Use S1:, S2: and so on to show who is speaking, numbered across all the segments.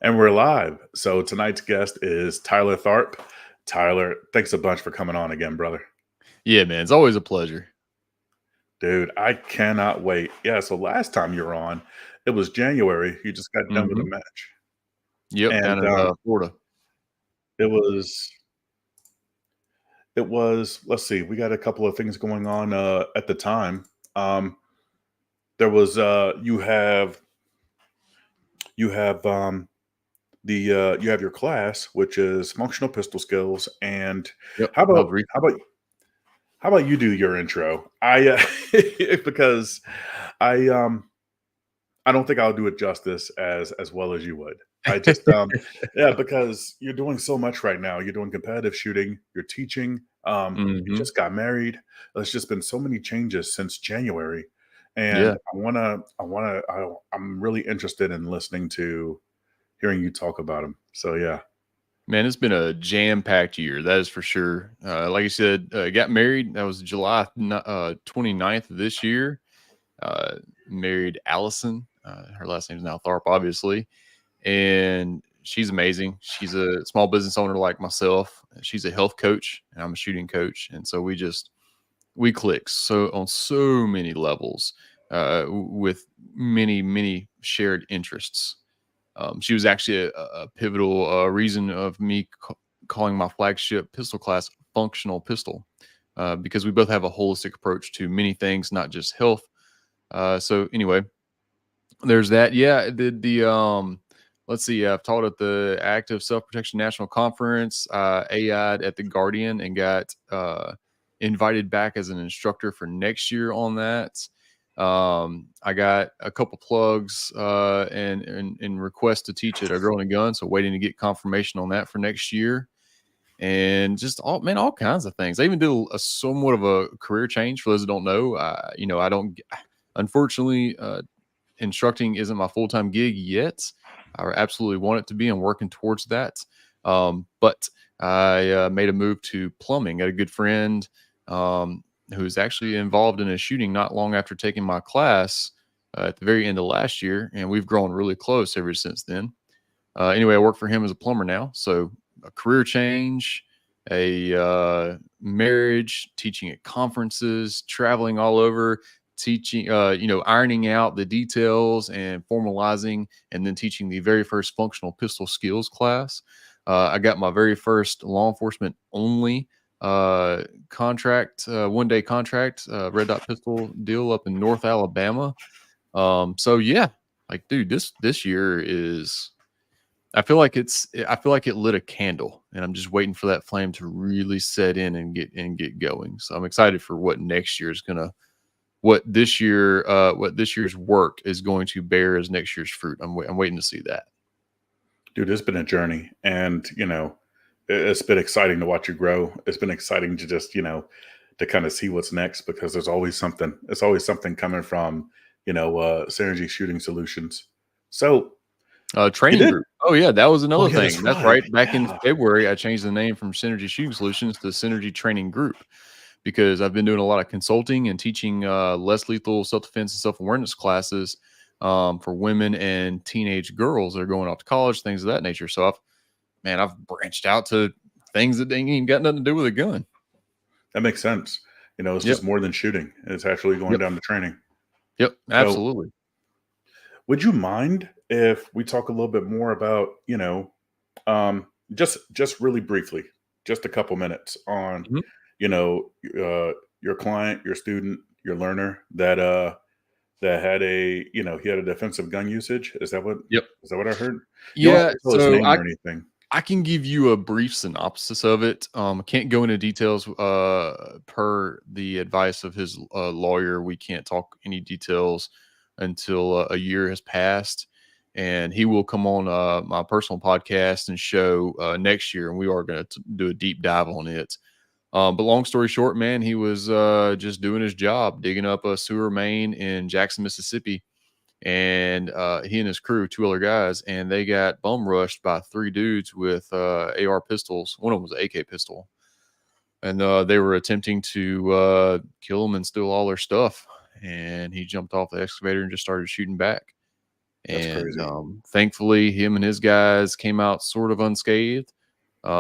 S1: And we're live. So tonight's guest is Tyler Tharp. Tyler, thanks a bunch for coming on again, brother.
S2: Yeah, man, it's always a pleasure.
S1: Dude, I cannot wait. Yeah, so last time you were on, it was January. You just got done with a
S2: Mhm.
S1: match.
S2: Yep,
S1: And
S2: down in, Florida.
S1: it was let's see, we got a couple of things going on at the time. Um there was you have the you have your class, which is functional pistol skills. And
S2: Yep,
S1: how
S2: held
S1: about how
S2: recently.
S1: about How about you do your intro? Because I I don't think I'll do it justice as well as you would. I just yeah, because you're doing so much right now. You're doing competitive shooting, you're teaching, you
S2: Mhm.
S1: just got married. There's just been so many changes since January. And
S2: Yeah.
S1: I'm really interested in listening to hearing you talk about them. So yeah.
S2: Man, it's been a jam-packed year, that is for sure. Like I said, got married, that was July 29th of this year. Married Allison, her last name is now Tharp, obviously, and she's amazing. She's a small business owner like myself. She's a health coach, and I'm a shooting coach, and so we click so on so many levels with many shared interests. She was actually a pivotal reason of me calling my flagship pistol class functional pistol, because we both have a holistic approach to many things, not just health. So anyway, there's that. Yeah, the let's see. I've taught at the Active Self Protection National Conference. AI'd at the Guardian and got invited back as an instructor for next year on that. I got a couple plugs and requests to teach at a Girl and a Gun, so waiting to get confirmation on that for next year. And just all kinds of things. I even did a somewhat of a career change. For those who don't know, I don't. Unfortunately, instructing isn't my full time gig yet. I absolutely want it to be. I'm working towards that. But I made a move to plumbing. Got a good friend who's actually involved in a shooting not long after taking my class at the very end of last year, and we've grown really close ever since then. Anyway, I work for him as a plumber now, so a career change, a marriage, teaching at conferences, traveling all over, teaching, ironing out the details and formalizing, and then teaching the very first functional pistol skills class. I got my very first law enforcement only contract, 1 day contract, red dot pistol deal up in North Alabama. So yeah, like dude, this year is I feel like it lit a candle, and I'm just waiting for that flame to really set in and get going. So I'm excited for what next year is gonna what this year's work is going to bear as next year's fruit. I'm waiting to see that.
S1: Dude, it's been a journey. And, it's been exciting to watch you grow. It's been exciting to just, to kind of see what's next, because there's always something. It's always something coming from, Synergy Shooting Solutions. So you
S2: Training
S1: did.
S2: group. Oh yeah, that was
S1: Oh
S2: another
S1: yeah, that's
S2: thing. That's
S1: right.
S2: right. Back in
S1: Yeah.
S2: February, I changed the name from Synergy Shooting Solutions to Synergy Training Group because I've been doing a lot of consulting and teaching less lethal self defense and self awareness classes for women and teenage girls that are going off to college, things of that nature. So I've branched out to things that ain't even got nothing to do with a gun.
S1: That makes sense. It's
S2: Yep.
S1: just more than shooting. It's actually going
S2: Yep.
S1: down to training.
S2: Yep.
S1: So
S2: Absolutely.
S1: would you mind if we talk a little bit more about, just really briefly, just a couple minutes on,
S2: Mhm.
S1: you know, your client, your student, your learner that had he had a defensive gun usage.
S2: Yep.
S1: Is that what I heard? You don't have
S2: Yeah.
S1: to tell his
S2: So
S1: name or anything.
S2: I can give you a brief synopsis of it. I can't go into details per the advice of his lawyer. We can't talk any details until a year has passed, and he will come on my personal podcast and show next year, and we are going to do a deep dive on it. But long story short, man, he was just doing his job, digging up a sewer main in Jackson, Mississippi, and he and his crew, two other guys, and they got bum rushed by three dudes with AR pistols. One of them was an AK pistol, and they were attempting to kill him and steal all their stuff. And he jumped off the excavator and just started shooting back.
S1: That's
S2: And
S1: crazy.
S2: thankfully, him and his guys came out sort of unscathed. The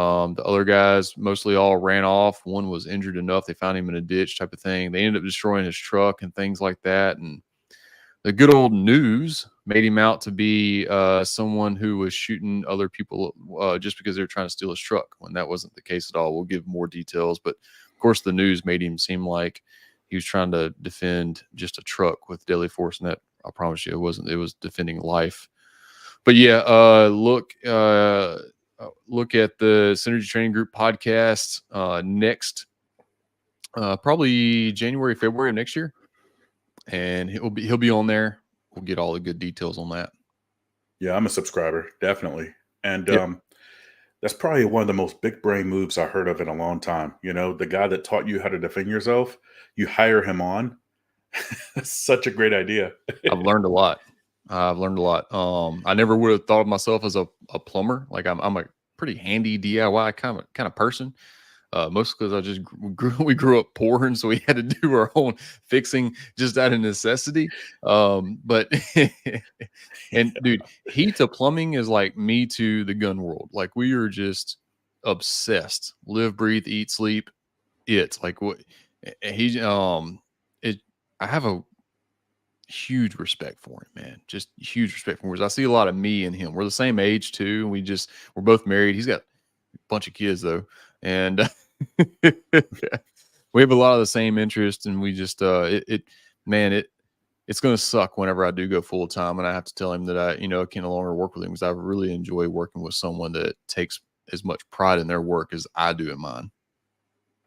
S2: other guys mostly all ran off. One was injured enough; they found him in a ditch, type of thing. They ended up destroying his truck and things like that. And the good old news made him out to be someone who was shooting other people just because they were trying to steal his truck, when that wasn't the case at all. We'll give more details, but of course, the news made him seem like he was trying to defend just a truck with deadly force, and that, I promise you, it wasn't. It was defending life. But yeah, look at the Synergy Training Group podcast next, probably January, February of next year, and he'll be on there. We'll get all the good details on that.
S1: Yeah, I'm a subscriber, definitely. And
S2: Yep.
S1: that's probably one of the most big brain moves I heard of in a long time. You know, the guy that taught you how to defend yourself, you hire him on. That's such a great idea.
S2: I've learned a lot. I've learned a lot. I never would have thought of myself as a plumber. Like I'm a pretty handy DIY kind of person. Mostly because I just we grew up poor, and so we had to do our own fixing just out of necessity. But and dude, he to plumbing is like me to the gun world. Like we are just obsessed. Live, breathe, eat, sleep. It's like what he it. I have a huge respect for him, man. Just huge respect for him. 'Cause I see a lot of me in him. We're the same age too. And we're both married. He's got a bunch of kids though. And we have a lot of the same interests, and we just man, it's gonna suck whenever I do go full time and I have to tell him that I can no longer work with him, because I really enjoy working with someone that takes as much pride in their work as I do in mine.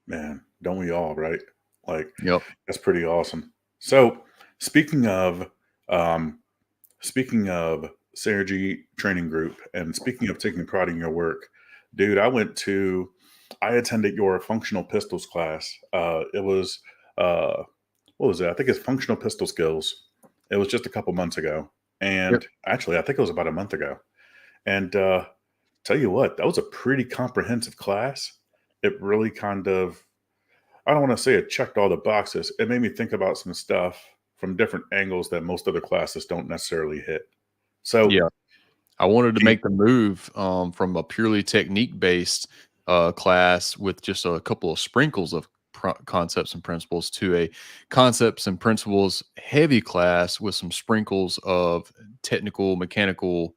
S1: Man, don't we all, right? Like,
S2: Yep.
S1: that's pretty awesome. So, speaking of um, speaking of Synergy Training Group, and speaking of taking pride in your work, dude, I attended your functional pistols class. It was what was it? I think it's functional pistol skills. It was just a couple months ago,
S2: Yep.
S1: and actually, I think it was about a month ago. And tell you what, that was a pretty comprehensive class. It really kind of, I don't want to say it checked all the boxes. It made me think about some stuff from different angles that most other classes don't necessarily hit. So,
S2: Yeah. I wanted to
S1: do you-
S2: make the move from a purely technique based class with just a couple of sprinkles of concepts and principles to a concepts and principles heavy class with some sprinkles of technical, mechanical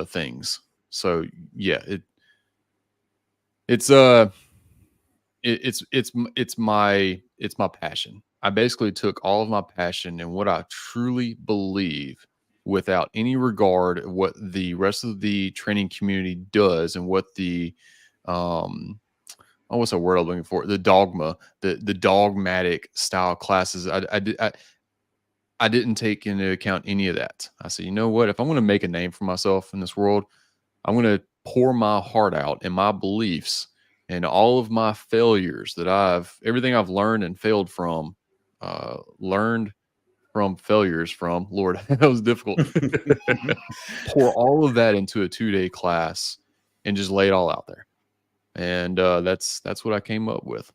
S2: things. So yeah, it's it's my passion. I basically took all of my passion and what I truly believe, without any regard of what the rest of the training community does and what the um what's the word I'm looking for? The dogma, the dogmatic style classes. I didn't take into account any of that. I said, you know what? If I'm going to make a name for myself in this world, I'm going to pour my heart out and my beliefs and all of my failures everything I've learned and failed from, learned from failures from, Lord, that was difficult. Pour all of that into a 2-day class and just lay it all out there. And that's what I came up with.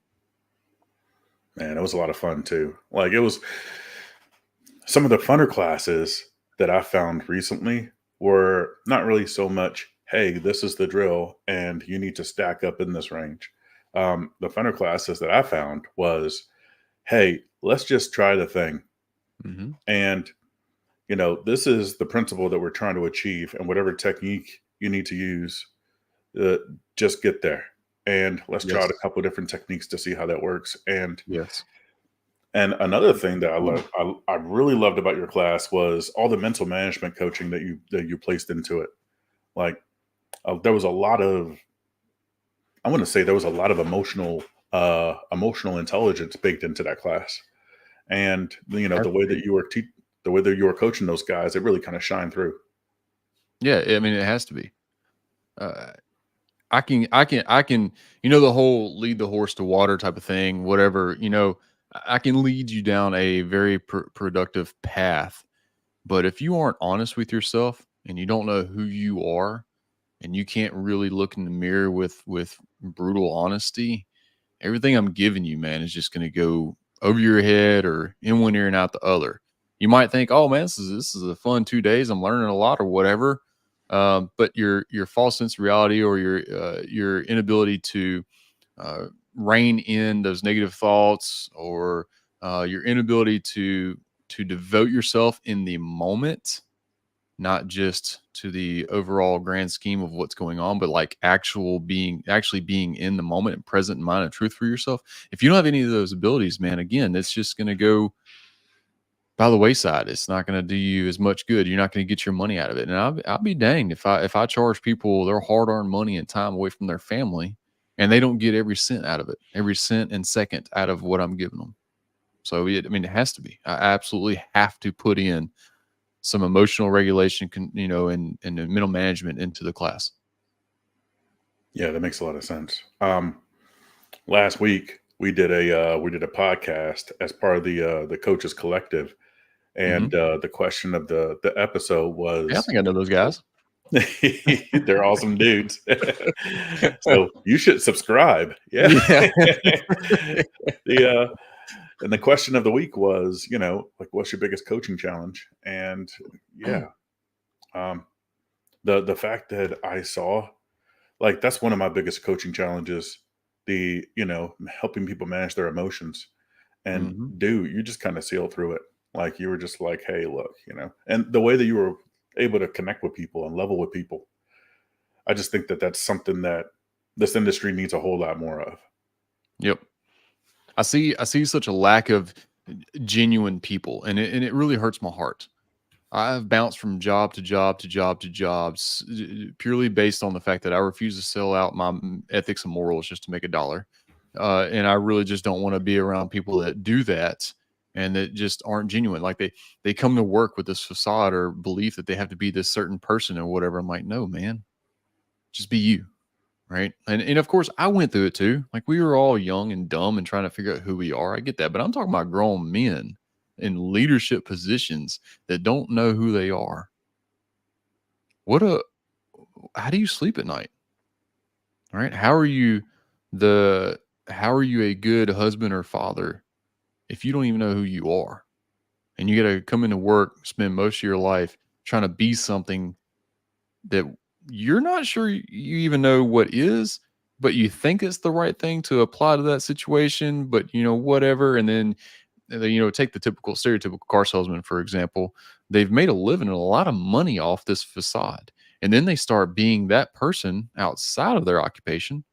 S1: Man, it was a lot of fun too. Like, it was some of the funner classes that I found recently were not really so much, hey, this is the drill and you need to stack up in this range. The funner classes that I found was, hey, let's just try the thing.
S2: Hmm.
S1: And, this is the principle that we're trying to achieve. And whatever technique you need to use, uh, just get there. And let's try out a
S2: Yes.
S1: couple of different techniques to see how that works.
S2: Yes.
S1: And another thing that I really loved about your class was all the mental management coaching that you placed into it. Like, there was a lot of, I want to say there was a lot of emotional intelligence baked into that class. And
S2: Has
S1: the
S2: to
S1: way that
S2: be.
S1: the way that you were coaching those guys, it really kind of shined through.
S2: Yeah, I mean, it has to be. Uh, I can, the whole lead the horse to water type of thing, whatever, I can lead you down a very productive path. But if you aren't honest with yourself and you don't know who you are and you can't really look in the mirror with brutal honesty, everything I'm giving you, man, is just going to go over your head or in one ear and out the other. You might think, oh man, this is a fun 2 days. I'm learning a lot or whatever. But your false sense of reality, or your inability to uh, rein in those negative thoughts, or your inability to devote yourself in the moment, not just to the overall grand scheme of what's going on, but like actually being in the moment and present in mind and truth for yourself. If you don't have any of those abilities, man, again, it's just going to go by the wayside. It's not going to do you as much good. You're not going to get your money out of it. And I'll be danged if I charge people their hard earned money and time away from their family, and they don't get every cent out of it, every cent and second out of what I'm giving them. So I mean, it has to be. I absolutely have to put in some emotional regulation, and mental management into the class.
S1: Yeah, that makes a lot of sense. Last week we did a podcast as part of the coaches collective,
S2: Hmm.
S1: and the question of the episode
S2: Yeah, I
S1: was,
S2: think I know those guys.
S1: they're awesome dudes. So you should subscribe. Yeah.
S2: Yeah.
S1: the and the question of the week was, like, what's your biggest coaching challenge? And yeah, um, the fact that I saw, like, that's one of my biggest coaching challenges. Helping people manage their emotions. And
S2: Hmm.
S1: dude, you just kind of sailed through it. Like, you were just like, hey, look, and the way that you were able to connect with people and level with people, I just think that that's something that this industry needs a whole lot more of.
S2: Yep. I see such a lack of genuine people, and it really hurts my heart. I've bounced from job to job to job to jobs, purely based on the fact that I refuse to sell out my ethics and morals just to make a dollar. And I really just don't want to be around people that do that and that just aren't genuine. Like they come to work with this facade or belief that they have to be this certain person or whatever. I'm like, no, man, just be you. Right. And of course I went through it too. Like, we were all young and dumb and trying to figure out who we are. I get that. But I'm talking about grown men in leadership positions that don't know who they are. What a How do you sleep at night? Right? The how are you a good husband or father if you don't even know who you are? And you got to come into work, spend most of your life trying to be something that you're not sure you even know what is, but you think it's the right thing to apply to that situation, but whatever. And then take the typical stereotypical car salesman, for example. They've made a living and a lot of money off this facade. And then they start being that person outside of their occupation.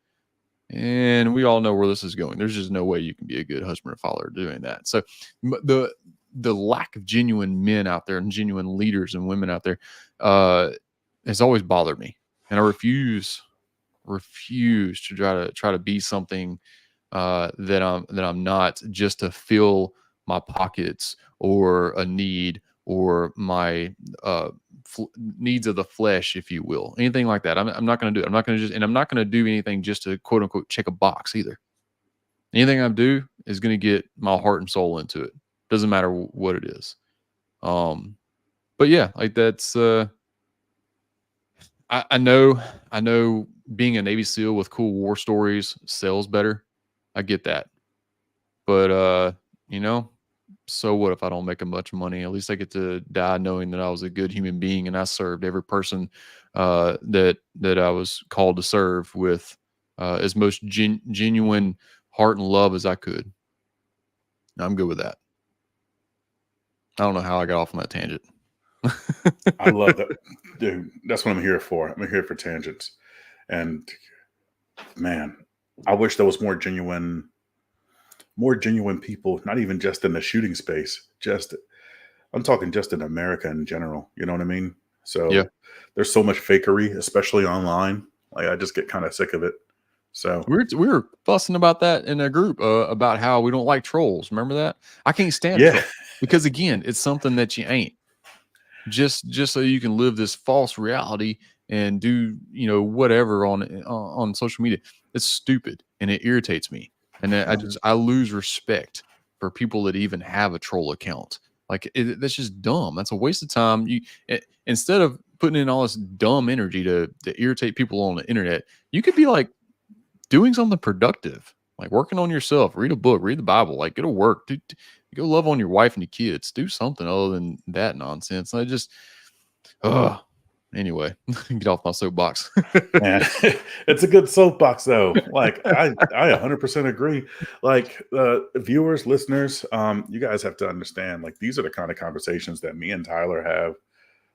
S2: And we all know where this is going. There's just no way you can be a good husband or father doing that. So the lack of genuine men out there and genuine leaders and women out there uh, has always bothered me, and I refuse to try to be something that I'm not, just to fill my pockets or a need or my needs of the flesh, if you will, anything like that. I'm not going to do it. I'm not going to do anything just to quote unquote check a box either. Anything I do is going to get my heart and soul into it. Doesn't matter what it is. Um, but yeah, like that's I know being a Navy SEAL with cool war stories sells better. I get that. But you know, so what if I don't make a much money? At least I get to die knowing that I was a good human being and I served every person that I was called to serve with as most genuine heart and love as I could. I'm good with that. I don't know how I got off on that tangent.
S1: I love that, dude. That's what I'm here for. I'm here for tangents. And man, I wish there was more genuine people, not even just in the shooting space. Just I'm talking just in America in general. You know what I mean?
S2: Yeah.
S1: So there's so much fakery, especially online. Like, I just get kind of sick of it. So
S2: We were fussing about that in a group about how we don't like trolls. Remember that? I can't stand
S1: yeah,
S2: trolls because again, it's something that you ain't. Just so you can live this false reality and do whatever on social media. It's stupid and it irritates me, and then I lose respect for people that even have a troll account. Like that's just dumb. That's a waste of time. Instead of putting in all this dumb energy to irritate people on the internet, you could be like doing something productive. like working on yourself, read a book, read the Bible, like go to work, go love on your wife and your kids, do something other than that nonsense. I just, anyway, get off my soapbox.
S1: Man, it's a good soapbox though. Like I 100% agree. Like viewers, listeners, you guys have to understand. Like these are the kind of conversations that me and Tyler have,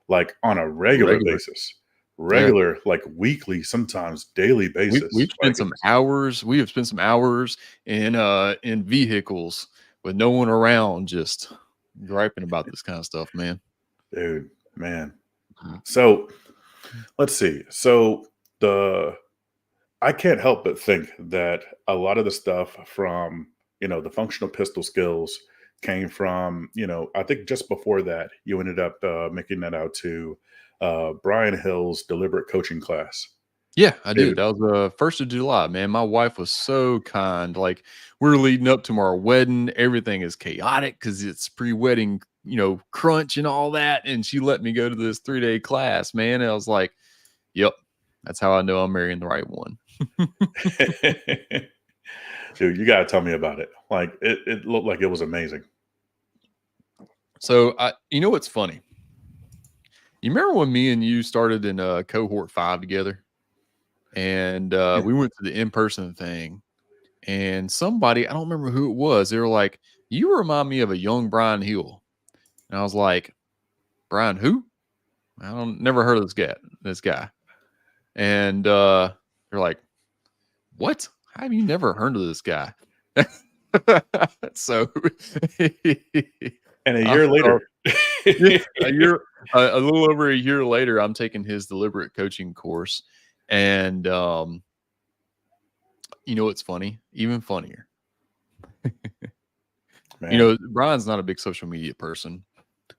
S1: like on a regular
S2: Regular.
S1: basis,
S2: Yeah.
S1: regular, like weekly, sometimes daily
S2: We've
S1: basis.
S2: spent some hours. We have spent some hours in vehicles with no one around, just griping about this kind of stuff, man.
S1: Dude, man.
S2: Mhm.
S1: So let's see. So the I can't help but think that a lot of the stuff from, the functional pistol skills came from, I think just before that, you ended up making that out to Brian Hill's deliberate coaching class.
S2: Yeah, I did.
S1: Dude,
S2: That was the 1st of July, man. My wife was so kind. Like, we're leading up to our wedding. Everything is chaotic because it's pre-wedding, crunch and all that. And she let me go to this 3-day class, man. And I was like, yep, that's how I know I'm marrying the right one.
S1: dude, you got to tell me about it. Like, it looked like it was amazing.
S2: So, you know what's funny? You remember when me and you started in cohort 5 together? And
S1: Yeah.
S2: we went to the in-person thing, and somebody, I don't remember who it was, they were like, "You remind me of a young Brian Hill." And I was like, "Brian who?" I don't never heard of this guy. And they're like, "What? How have you never heard of this guy?" So
S1: And a
S2: I
S1: year
S2: felt,
S1: later,
S2: yeah, a little over a year later, I'm taking his deliberate coaching course. And you know what's funny? Even funnier.
S1: man,
S2: Brian's not a big social media person.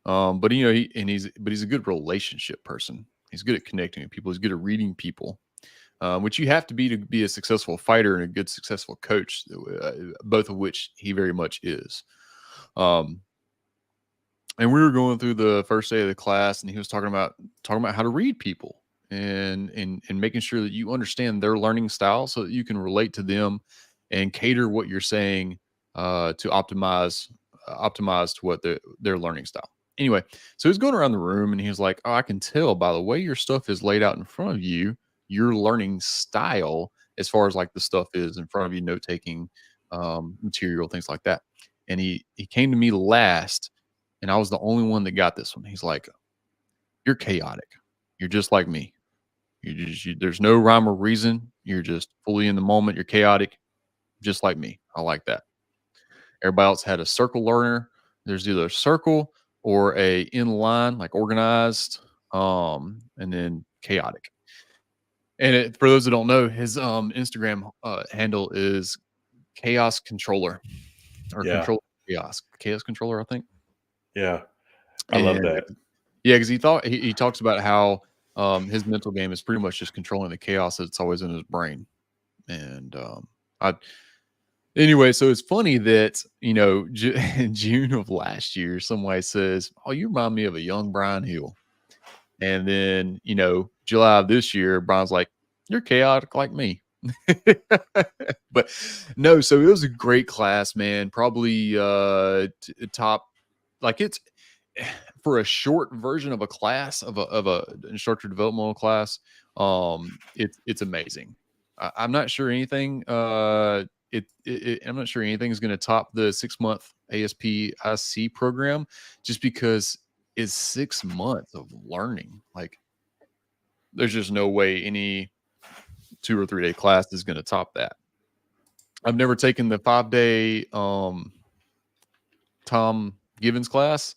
S2: But he's a good relationship person. He's good at connecting with people. He's good at reading people, which you have to be a successful fighter and a good successful coach, both of which he very much is. Um, and we were going through the first day of the class, and he was talking about how to read people and making sure that you understand their learning style so that you can relate to them and cater what you're saying to optimize to what their learning style. Anyway, so he's going around the room and he was like, "Oh, I can tell by the way your stuff is laid out in front of you, your learning style, as far as like the stuff is in front of you, note taking material, things like that." And he came to me last, and I was the only one that got this one. He's like, "You're chaotic. You're just like me. There's no rhyme or reason. You're just fully in the moment. You're chaotic, just like me. I like that." Everybody else had a circle learner. There's either a circle or a in line, like organized, and then chaotic. And for those that don't know, his Instagram handle is Chaos Controller or
S1: yeah,
S2: Control Chaos Controller, I think.
S1: yeah, I love
S2: And
S1: that.
S2: yeah, because he talks about how his mental game is pretty much just controlling the chaos that's always in his brain. And I anyway, so it's funny that in June of last year, somebody says, "Oh, you remind me of a young Brian Hill," and then July of this year, Brian's like, "You're chaotic like me." But no, so it was a great class, man. Probably top, like it's for a short version of a class of a instructor developmental class. It's amazing. I'm not sure anything. I'm not sure anything is going to top the 6-month ASPIC program, just because it's 6 months of learning. Like, there's just no way any 2 or 3 day class is going to top that. I've never taken the 5-day Tom Givens class,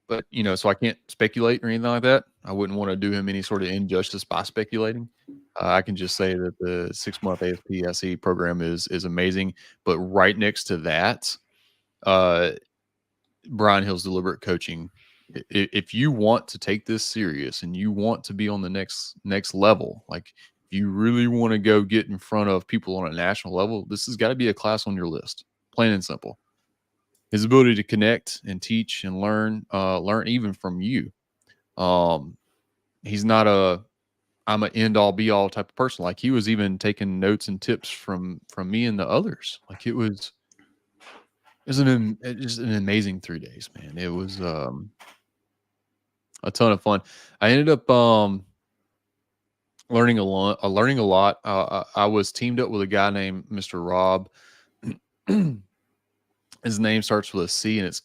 S2: but so I can't speculate or anything like that. I wouldn't want to do him any sort of injustice by speculating. I can just say that the 6-month ASPIC program is amazing. But right next to that, uh, Brian Hill's deliberate coaching. If you want to take this serious and you want to be on the next level, like if you really want to go get in front of people on a national level, this has got to be a class on your list. Plain and simple. His ability to connect and teach and learn even from you. Um, he's not a I'm an end all be all type of person. Like he was even taking notes and tips from me and the others. Like just an amazing 3 days, man. It was a ton of fun. I ended up learning a lot. Learning a lot. I was teamed up with a guy named Mr. Rob. His name starts with a C and it's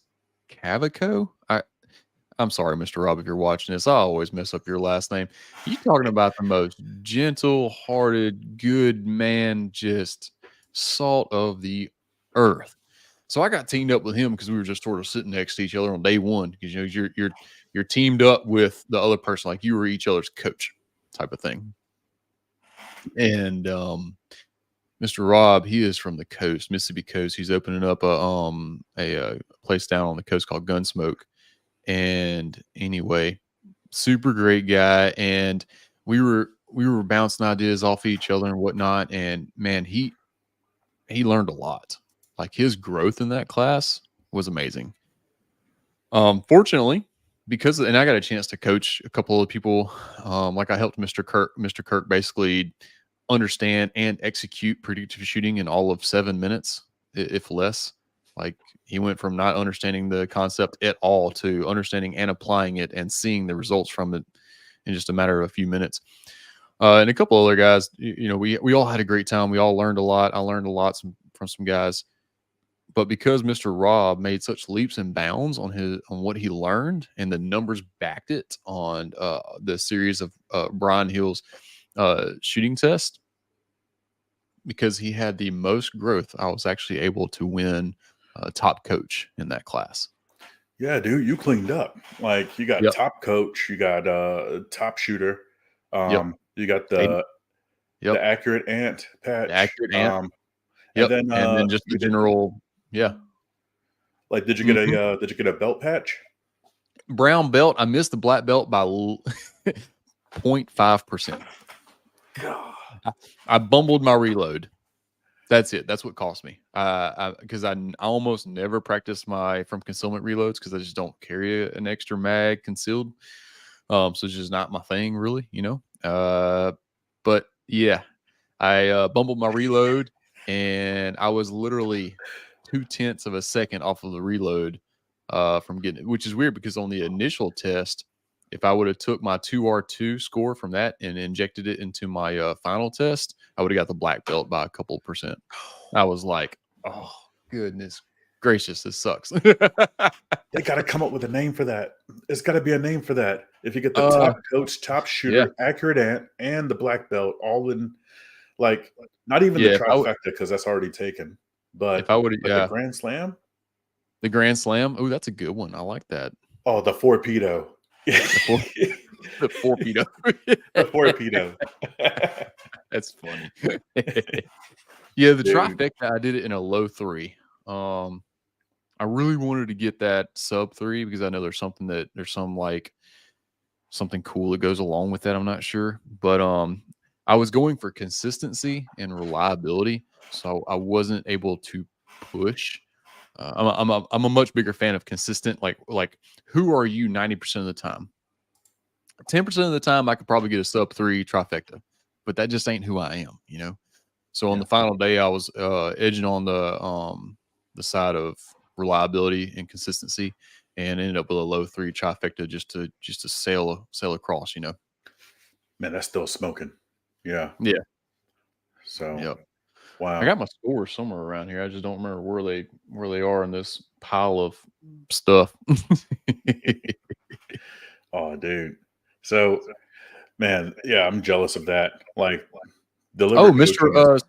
S2: Cavaco. I'm sorry, Mr. Rob, if you're watching this. I always mess up your last name. You talking about the most gentle-hearted, good man, just salt of the earth. So I got teamed up with him because we were just sort of sitting next to each other on day one. Because you're teamed up with the other person, like you were each other's coach, type of thing. And Mr. Rob, he is from the coast, Mississippi coast. He's opening up a place down on the coast called Gunsmoke. And anyway, super great guy. And we were bouncing ideas off each other and whatnot. And man, he learned a lot. Like his growth in that class was amazing. Fortunately, and I got a chance to coach a couple of people. Like I helped Mr. Kirk basically understand and execute predictive shooting in all of 7 minutes, if less. Like he went from not understanding the concept at all to understanding and applying it and seeing the results from it in just a matter of a few minutes. And a couple other guys, we all had a great time. We all learned a lot. I learned a lot from some guys. But because Mr. Rob made such leaps and bounds on what he learned, and the numbers backed it on the series of Brian Hill's shooting test, because he had the most growth, I was actually able to win top coach in that class.
S1: Yeah, dude, you cleaned up. Like you got
S2: Yep.
S1: top coach, you got top shooter,
S2: Yep.
S1: you got
S2: Yep.
S1: the accurate ant patch,
S2: The accurate ant.
S1: and
S2: Yep. And then just the
S1: you did
S2: general. Yeah.
S1: like did you get
S2: Mhm.
S1: a belt patch?
S2: Brown belt. I missed the black belt by 0.5%. I bumbled my reload. That's it. That's what cost me. Because I almost never practice my from concealment reloads because I just don't carry an extra mag concealed. So it's just not my thing, really. But yeah, I bumbled my reload, and I was literally 0.2 of a second off of the reload from getting it, which is weird because on the initial test, if I would have took my 2R2 score from that and injected it into my final test, I would have got the black belt by a couple percent. I was like, oh, goodness gracious, this sucks.
S1: They got to come up with a name for that. It's got to be a name for that. If you get the
S2: uh,
S1: top coach, top
S2: yeah,
S1: shooter, accurate ant, and the black belt all in, like not even the
S2: yeah.
S1: trifecta because that's already taken,
S2: If
S1: but
S2: I would have,
S1: the
S2: yeah,
S1: grand slam.
S2: the Grand Slam. Oh, that's a good one. I like that.
S1: Oh, the torpedo.
S2: The four,
S1: The
S2: the torpedo.
S1: torpedo.
S2: That's funny. Yeah, the
S1: Dude.
S2: trifecta, I did it in a low 3. I really wanted to get that sub 3 because I know there's something cool that goes along with that. I'm not sure, but I was going for consistency and reliability, so I wasn't able to push. I'm a much bigger fan of consistent. Like who are you 90% of the time? 10% of the time, I could probably get a sub 3 trifecta, but that just ain't who I am. So on
S1: Yeah.
S2: the final day, I was edging on the side of reliability and consistency, and ended up with a low 3 trifecta just to sail across.
S1: Man, that's still smoking. Yeah.
S2: Yeah.
S1: So
S2: Yep. I
S1: wow.
S2: got my scores somewhere around here. I just don't remember where they are in this pile of stuff.
S1: Oh, dude. So man, yeah, I'm jealous of that. Like
S2: Oh,
S1: deliberate
S2: Mr.
S1: coaching is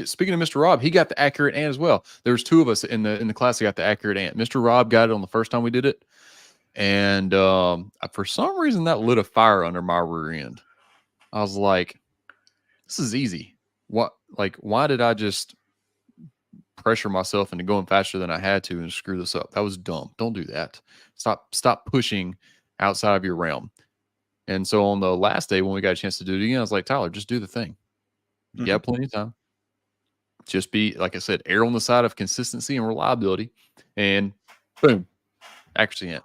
S2: Speaking of Mr. Rob, he got the accurate ant as well. There was 2 of us in the class that got the accurate ant. Mr. Rob got it on the first time we did it, and for some reason that lit a fire under my rear end. I was like, "This is easy. What? Like, why did I just pressure myself into going faster than I had to and screw this up? That was dumb. Don't do that. Stop pushing outside of your realm." And so on the last day when we got a chance to do it again, I was like, "Tyler, just do the thing. You
S1: Mhm.
S2: got plenty of time. Just be, like I said, err on the side of consistency and reliability, and boom, accuracy ant."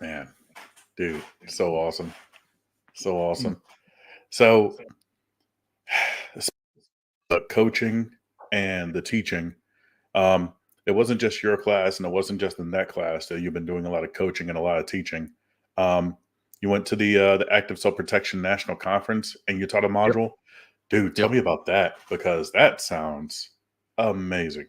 S1: Man, dude, so awesome. So awesome. So, the coaching and the teaching, um, it wasn't just your class, and it wasn't just in that class that you've been doing a lot of coaching and a lot of teaching. Um, you went to the Active Self Protection National Conference and you taught a
S2: Yep.
S1: module. Dude, tell
S2: Yep.
S1: me about that because that sounds amazing.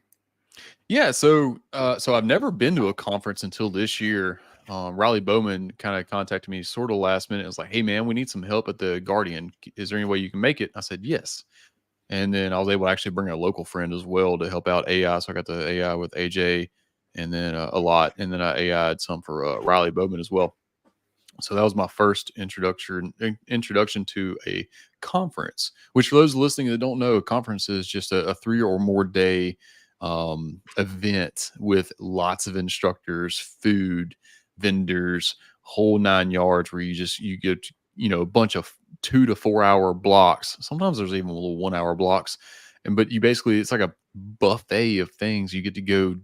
S2: Yeah, so I've never been to a conference until this year. Riley Bowman kind of contacted me sort of last minute. It was like, "Hey man, we need some help at the Guardian. Is there any way you can make it?" I said, "Yes." And then I was able to actually bring a local friend as well to help out AI. So I got the AI with AJ, and then a lot, and then I AI'd some for Riley Bowman as well. So that was my first introduction to a conference. Which, for those listening that don't know, a conference is just a 3 or more day event with lots of instructors, food, vendors, whole 9 yards, where you get a bunch of 2 to 4 hour blocks. Sometimes there's even little 1 hour blocks, and but you basically it's like a buffet of things you get to go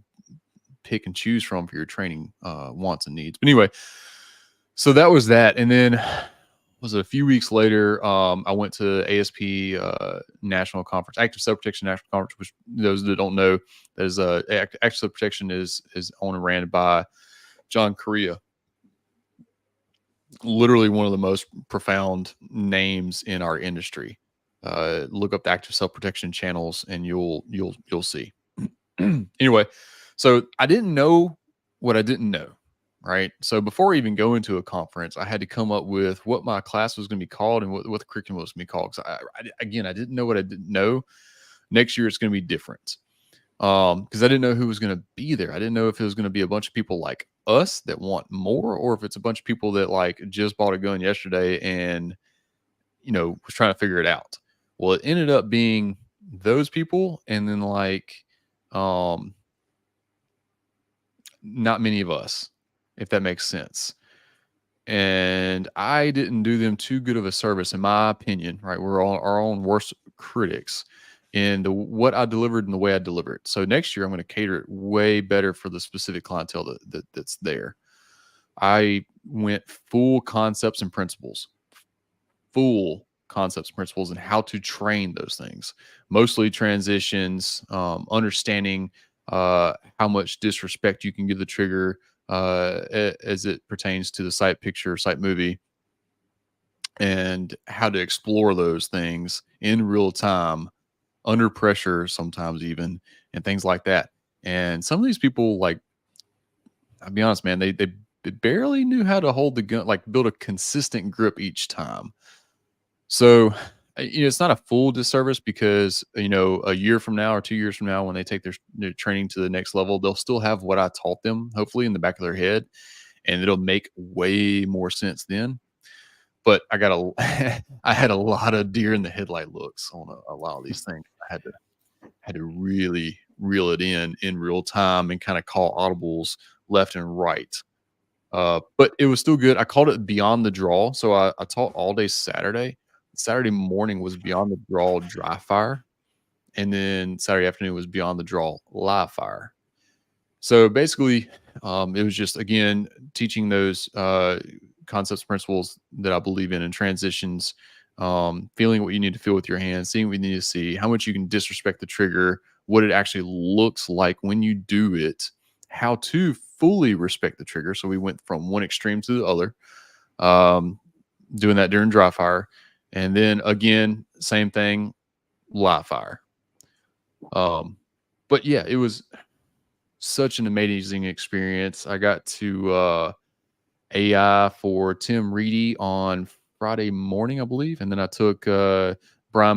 S2: pick and choose from for your training wants and needs. But anyway, so that was that, and then was it a few weeks later? I went to ASP National Conference, Active Self Protection National Conference. Which those that don't know, that is Active Self Protection is owned and ran by John Correa, literally one of the most profound names in our industry. Look up the Active Self Protection channels, and you'll see. Anyway, so I didn't know what I didn't know, right? So before even going to a conference, I had to come up with what my class was going to be called and what the curriculum was going to be called. Because again, I didn't know what I didn't know. Next year, it's going to be different. Because I didn't know who was going to be there. I didn't know if it was going to be a bunch of people like us that want more, or if it's a bunch of people that like just bought a gun yesterday and was trying to figure it out. Well, it ended up being those people, and then um not many of us, if that makes sense. And I didn't do them too good of a service, in my opinion. Right, we're all our own worst critics in what I delivered and the way I delivered. So next year, I'm going to cater it way better for the specific clientele that's there. I went full concepts and principles, and how to train those things. Mostly transitions, understanding how much disrespect you can give the trigger as it pertains to the sight picture, sight movie, and how to explore those things in real time, under pressure, sometimes even, and things like that. And some of these people, like, I'll be honest, man, they barely knew how to hold the gun, like build a consistent grip each time. So, it's not a full disservice because, a year from now or 2 years from now, when they take their training to the next level, they'll still have what I taught them, hopefully, in the back of their head, and it'll make way more sense then. But I had a lot of deer in the headlight looks on a lot of these things. I had to really reel it in real time and kind of call audibles left and right. But it was still good. I called it Beyond the Draw. So I taught all day Saturday. Saturday morning was Beyond the Draw dry fire. And then Saturday afternoon was Beyond the Draw live fire. So basically, it was just, again, teaching those concepts, principles that I believe in, and transitions, feeling what you need to feel with your hands, seeing what you need to see, how much you can disrespect the trigger, what it actually looks like when you do it, how to fully respect the trigger. So we went from one extreme to the other, um, doing that during dry fire. And then again, same thing, live fire. Um, but yeah, it was such an amazing experience. I got to AI for Tim Reedy on Friday morning, I believe, and then I took Brian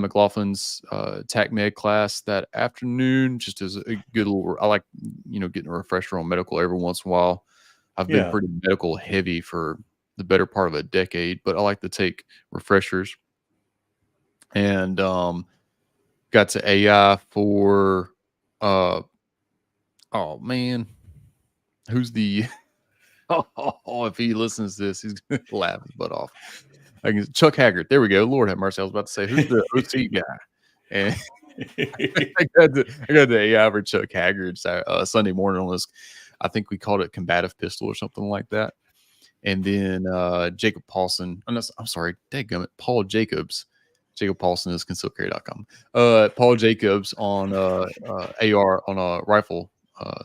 S2: McLaughlin's TAC Med class that afternoon, just as a good little. I like getting a refresher on medical every once in a while. I've been
S1: Yeah.
S2: pretty medical heavy for the better part of a decade, but I like to take refreshers. And got to AI for uh oh man, who's the oh, if he listens to this, he's gonna laugh his butt off. Chuck Haggard. There we go. Lord have mercy. I was about to say, who's the OC guy? And I got the AI for Chuck Haggard Sunday morning on this. I think we called it combative pistol or something like that. and then Jacob Paulson. I'm sorry, dadgummit, Paul Jacobs. Jacob Paulson is concealcarry.com. Paul Jacobs on AR on a rifle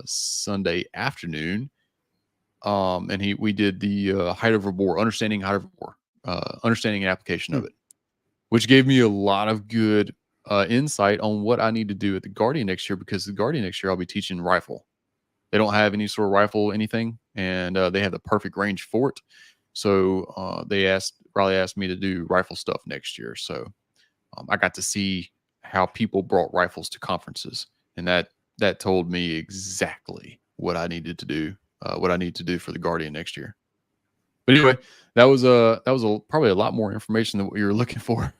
S2: Sunday afternoon. And we did the height over bore, understanding height over bore, understanding and application of
S1: Hmm.
S2: it, which gave me a lot of good insight on what I need to do at the Guardian next year, because the Guardian next year I'll be teaching rifle. They don't have any sort of rifle anything, and they have the perfect range for it. So Riley asked me to do rifle stuff next year. So I got to see how people brought rifles to conferences, and that told me exactly what I needed to do, what I need to do for the Guardian next year. But anyway, that was probably a lot more information than what you were looking for.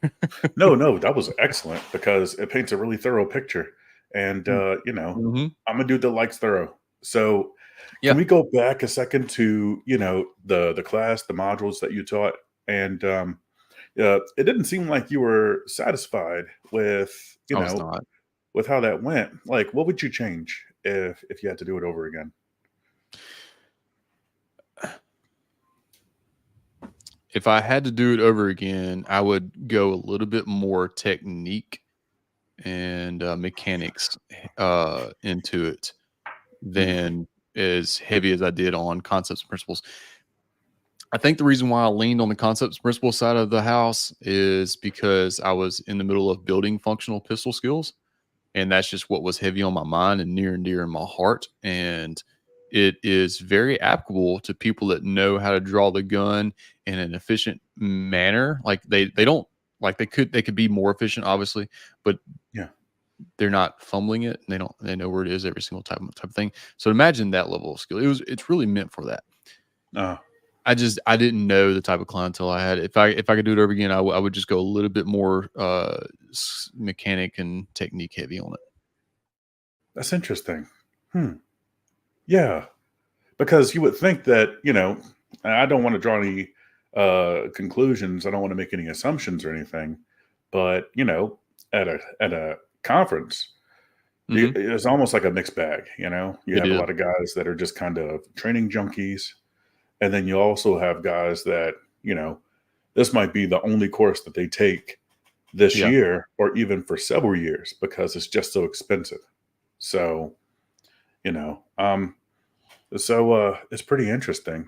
S1: No, no, that was excellent because it paints a really thorough picture. And,
S2: Mm-hmm.
S1: I'm a dude that likes thorough. So can
S2: Yeah,
S1: we go back a second to, the class, the modules that you taught? And it didn't seem like you were satisfied with,
S2: I was not.
S1: with how that went. Like, what would you change if you had to do it over again?
S2: If I had to do it over again, I would go a little bit more technique and mechanics into it
S1: Hmm.
S2: than as heavy as I did on concepts and principles. I think the reason why I leaned on the concepts and principles side of the house is because I was in the middle of building functional pistol skills, and that's just what was heavy on my mind and near and dear in my heart. And it is very applicable to people that know how to draw the gun in an efficient manner. Like they don't, like they could be more efficient, obviously, but
S1: Yeah.
S2: they're not fumbling it, and they know where it is every single type of thing. So imagine that level of skill. It's really meant for that.
S1: Uh,
S2: I didn't know the type of clientele I had. If I could do it over again, I would just go a little bit more mechanic and technique heavy on it.
S1: that's interesting. Hmm. Yeah. Because you would think that, I don't want to draw any conclusions. I don't want to make any assumptions or anything. But, at a conference,
S2: Hmm.
S1: it's almost like a mixed bag. You
S2: It
S1: have a
S2: is.
S1: lot of guys that are just kind of training junkies. And then you also have guys that, this might be the only course that they take this
S2: Yeah.
S1: year or even for several years because it's just so expensive. So, you know, um, it's pretty interesting.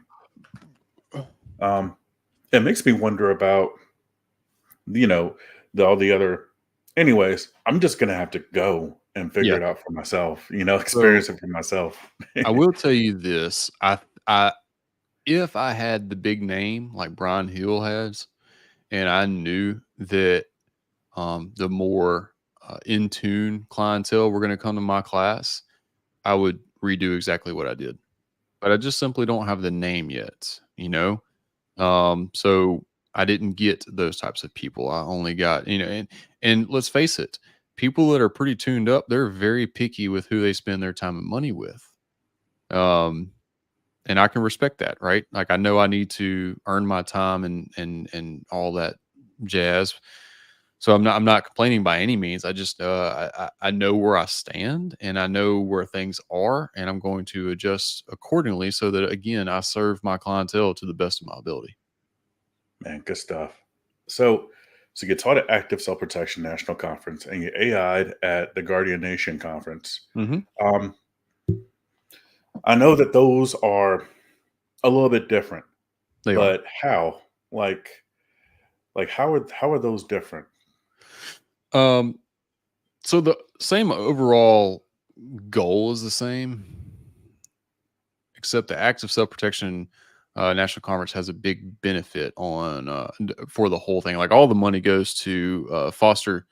S1: Um, it makes me wonder about, you know, all the other. Anyways, I'm just gonna have to go and figure
S2: Yeah.
S1: it out for myself.
S2: So
S1: Experience it for myself.
S2: I will tell you this. I if I had the big name like Brian Hill has, and I knew that the more in tune clientele were going to come to my class, I would redo exactly what I did. But I just simply don't have the name yet, you know? So I didn't get those types of people. I only got, and let's face it, people that are pretty tuned up, they're very picky with who they spend their time and money with. Um, and I can respect that, right? Like I know I need to earn my time and all that jazz. So I'm not complaining by any means. I just I know where I stand and I know where things are, and I'm going to adjust accordingly so that again I serve my clientele to the best of my ability.
S1: Man, good stuff. So, so you taught at Active Self Protection National Conference and you AI'd at the Guardian Nation Conference.
S2: Hmm.
S1: Um, I know that those are a little bit different,
S2: They are.
S1: but how? Like, how are those different?
S2: Um, so the same overall goal is the same, except the acts of self protection national conference has a big benefit on for the whole thing. Like all the money goes to foster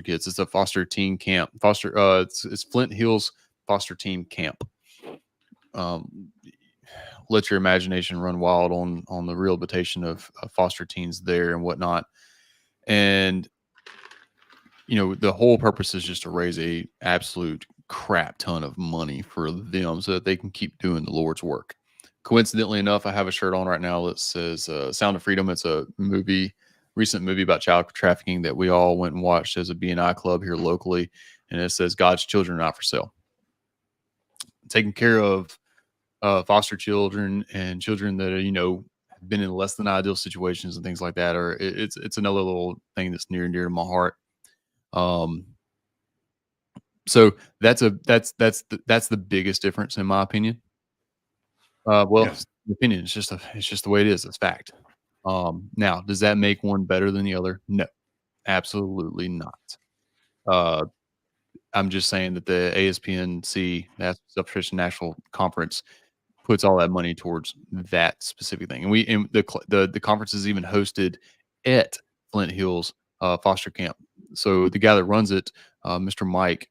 S2: kids. It's a foster teen camp. It's Flint Hills Foster Teen Camp. Um, let your imagination run wild on the rehabilitation of foster teens there and whatnot. And the whole purpose is just to raise a absolute crap ton of money for them so that they can keep doing the Lord's work. Coincidentally enough, I have a shirt on right now that says Sound of Freedom. It's a recent movie about child trafficking that we all went and watched as a BNI club here locally. And it says God's children are not for sale. Taking care of foster children and children that are, have been in less than ideal situations and things like that. Or it's another little thing that's near and dear to my heart. Um, so that's the biggest difference in my opinion. Well,
S1: Yeah.
S2: it's an opinion. It's just the way it is. It's fact. Now, does that make one better than the other? No, absolutely not. Uh, I'm just saying that the ASPNC, that's Substation National Conference, puts all that money towards that specific thing. And the conference is even hosted at Flint Hills foster camp. So the guy that runs it, Mr. Mike,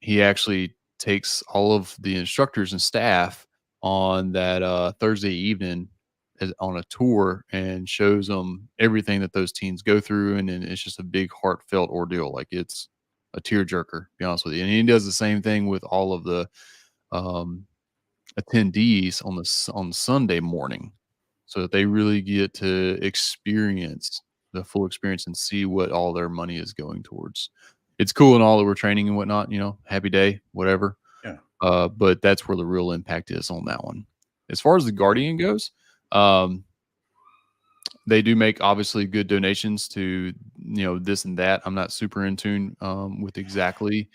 S2: he actually takes all of the instructors and staff on that Thursday evening on a tour and shows them everything that those teens go through, and then it's just a big heartfelt ordeal. Like it's a tearjerker, to be honest with you. And he does the same thing with all of the um, attendees on Sunday morning, so that they really get to experience the full experience and see what all their money is going towards. It's cool and all that we're training and whatnot, happy day, whatever.
S1: Yeah.
S2: But that's where the real impact is on that one. As far as the Guardian goes, um, they do make obviously good donations to this and that. I'm not super in tune with exactly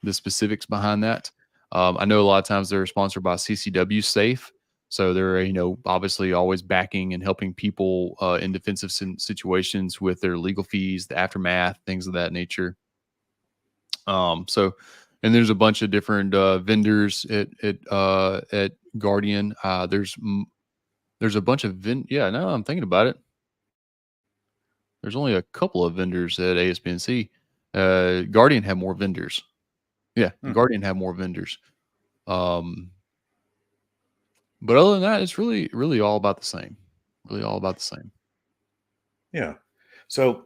S2: the specifics behind that. I know a lot of times they're sponsored by CCW Safe, so they're obviously always backing and helping people in defensive situations with their legal fees, the aftermath, things of that nature. So, and there's a bunch of different vendors at Guardian. There's a bunch of yeah. Now I'm thinking about it. There's only a couple of vendors at ASPNC. Guardian had more vendors. Yeah,
S1: Hmm.
S2: Guardian had more vendors. But other than that, it's really, really all about the same. Really all about the same.
S1: Yeah. So,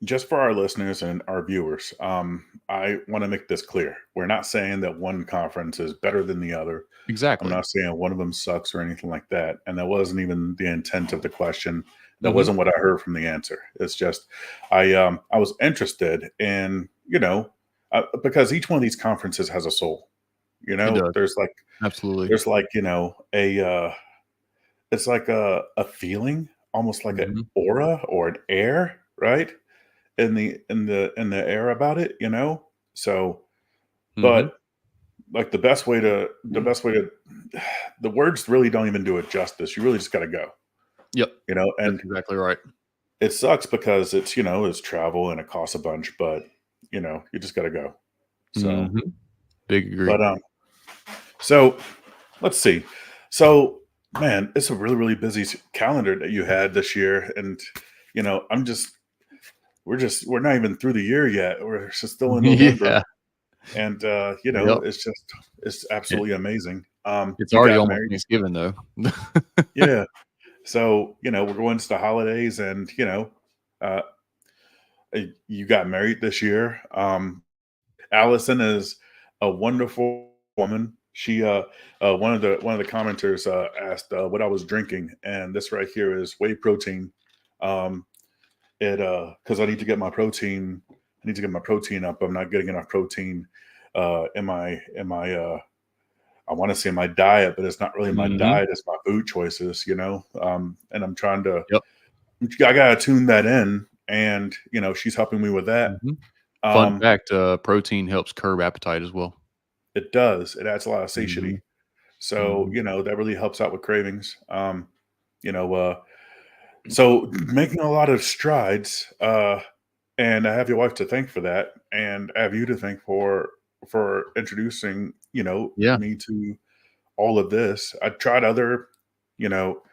S1: just for our listeners and our viewers, I want to make this clear. We're not saying that one conference is better than the other. I'm
S2: Exactly.
S1: not saying one of them sucks or anything like that. And that wasn't even the intent of the question. That
S2: Hmm.
S1: wasn't what I heard from the answer. It's just I was interested in because each one of these conferences has a soul.
S2: It does. Absolutely.
S1: There's like a it's like a feeling, almost like an
S2: Hmm.
S1: aura or an air, right? In the air about it, So,
S2: Hmm.
S1: but like the best way to the words really don't even do it justice. You really just got to go,
S2: Yep. That's
S1: and
S2: exactly right.
S1: it sucks because it's travel and it costs a bunch, but you just got to go. So,
S2: Hmm. Big agree.
S1: but so let's see. So, man, it's a really really busy calendar that you had this year, and I'm just we're not even through the year yet. We're just still in November,
S2: Yeah.
S1: and
S2: Yep.
S1: it's
S2: It,
S1: absolutely amazing.
S2: it's
S1: You
S2: already
S1: got
S2: almost
S1: married,
S2: Thanksgiving though.
S1: yeah. So we're going into the holidays, and uh, you got married this year. Allison is a wonderful woman. She one of the commenters asked what I was drinking, and this right here is whey protein. Um, it because I need to get my protein up. I'm not getting enough protein in my I want to say my diet, but it's not really my
S2: Hmm.
S1: diet. It's my food choices, and I'm trying to.
S2: Yep.
S1: I gotta tune that in, and she's helping me with that.
S2: Hmm. Fun
S1: Um,
S2: fact: protein helps curb appetite as well.
S1: it does. It adds a lot of
S2: Hmm.
S1: satiety, so
S2: Hmm.
S1: that really helps out with cravings. You know, so making a lot of strides. And I have your wife to thank for that, and I have you to thank for introducing
S2: Yeah.
S1: me to all of this. I tried other, you know,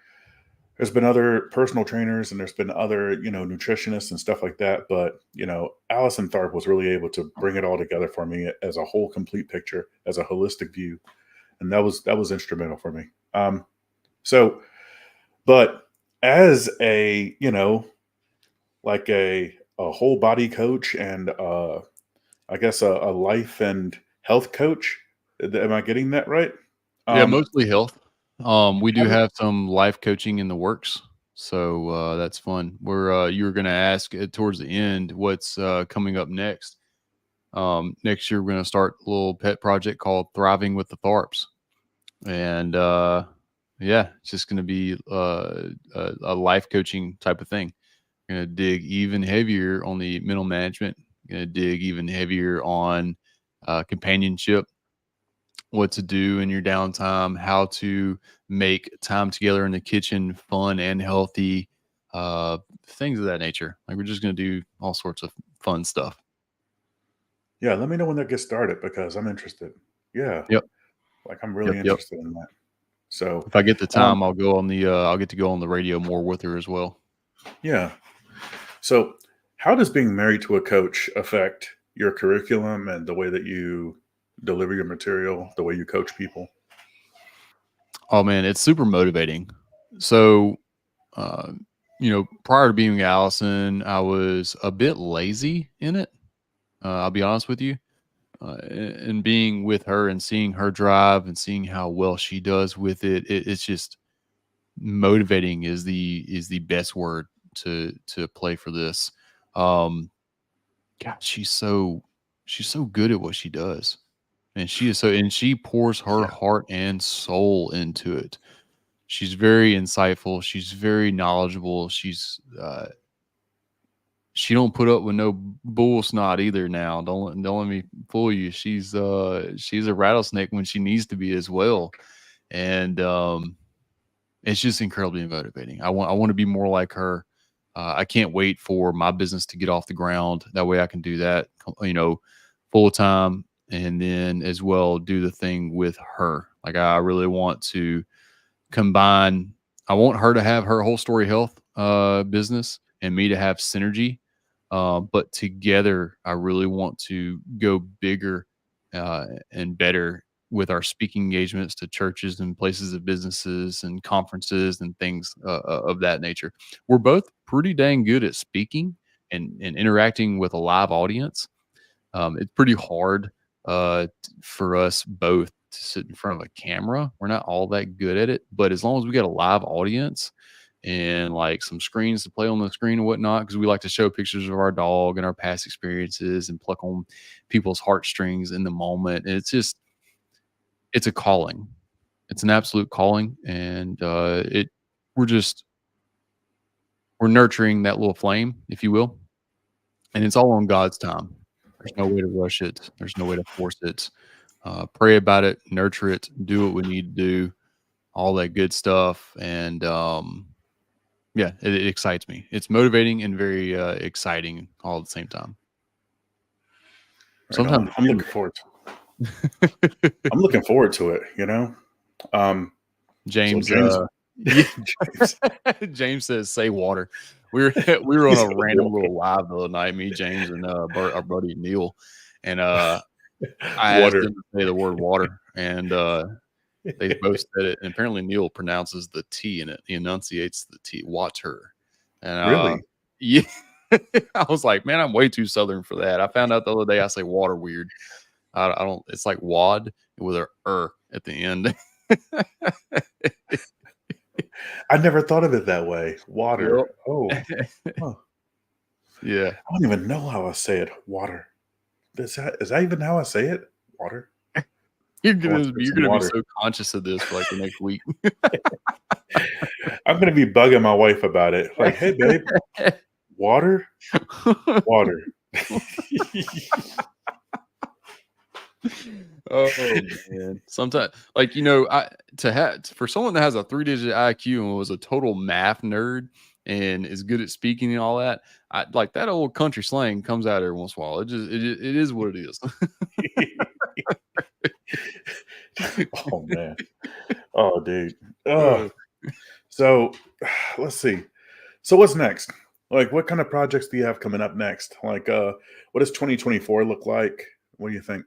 S1: there's been other personal trainers and there's been other nutritionists and stuff like that, but Allison Tharp was really able to bring it all together for me as a whole complete picture, as a holistic view, and that was instrumental for me. So, but as a like a whole body coach and I guess a life and health coach. Am I getting that right?
S2: Yeah,
S1: Um,
S2: mostly health. We do
S1: how did,
S2: have some life coaching in the works, so that's fun. You were going to ask towards the end what's coming up next. Next year, we're going to start a little pet project called Thriving with the Tharps. And yeah, it's just going to be a life coaching type of thing. Going to dig even heavier on the mental management. Going to dig even heavier on companionship, what to do in your downtime, how to make time together in the kitchen fun and healthy, things of that nature. Like, we're just going to do all sorts of fun stuff.
S1: Yeah, let me know when that gets started because I'm interested. Yeah,
S2: Yep.
S1: like I'm
S2: Yep.
S1: really
S2: Yep.
S1: interested in that. So,
S2: If I get the
S1: um,
S2: time, I'll go on the, I'll get to go on the radio more with her as well.
S1: yeah. So, how does being married to a coach affect your curriculum and the way that you deliver your material, the way you coach people?
S2: Oh man, it's super motivating. So, uh, prior to being with Allison, I was a bit lazy in it. I'll be honest with you. And being with her and seeing her drive and seeing how well she does with it, it's just motivating is the best word to play for this. Um, God, she's so good at what she does, and she pours her
S1: Yeah,
S2: heart and soul into it. She's very insightful. She's very knowledgeable. She don't put up with no bull snot either now. Don't let me fool you. She's a rattlesnake when she needs to be as well. And it's just incredibly motivating. I want to be more like her. I can't wait for my business to get off the ground. That way I can do that, full time, and then as well do the thing with her. Like, I really want to combine. I want her to have her whole story health business and me to have synergy. But together, I really want to go bigger and better with our speaking engagements to churches and places of businesses and conferences and things of that nature. We're both pretty dang good at speaking and interacting with a live audience. It's pretty hard for us both to sit in front of a camera. We're not all that good at it, but as long as we got a live audience and like some screens to play on the screen and whatnot, because we like to show pictures of our dog and our past experiences and pluck on people's heartstrings in the moment. And it's a calling. It's an absolute calling, and we're just we're nurturing that little flame, if you will, and it's all on God's time. There's no way to rush it. There's no way to force it. Pray about it, nurture it, do what we need to do, all that good stuff. And yeah, it excites me. It's motivating and very exciting all at the same time.
S1: right
S2: Sometimes
S1: on. I'm looking forward. I'm looking forward to it. So
S2: James,
S1: James,
S2: yeah,
S1: James,
S2: James says, "Say water." We were
S1: he
S2: on a
S1: said
S2: random
S1: water.
S2: little live the other night, me, James, and our buddy Neil, and I asked
S1: Water.
S2: them to say the word water, and they both said it. And apparently Neil pronounces the T in it. He enunciates the T, water, and
S1: Really?
S2: yeah, I was like, man, I'm way too southern for that. I found out the other day I say water weird. I don't. It's like wad with a at the end.
S1: I never thought of it that way.
S2: Yep.
S1: Water. Oh, huh.
S2: Yeah.
S1: I don't even know how I say it. Water. Is that even how I say it? Water.
S2: You're
S1: I want
S2: gonna
S1: to drink
S2: you're
S1: some
S2: gonna be
S1: water.
S2: so conscious of this for like the next week.
S1: I'm gonna be bugging my wife about it. Like, hey babe, water, water.
S2: Oh man. Sometimes, like, I to have for someone that has a 3-digit IQ and was a total math nerd and is good at speaking and all that, I like that old country slang comes out every once in a while. It is what it is.
S1: Oh man. Oh dude.
S2: Uh,
S1: Oh. So let's see. So what's next? Like what kind of projects do you have coming up next? Like what does 2024 look like? What do you think?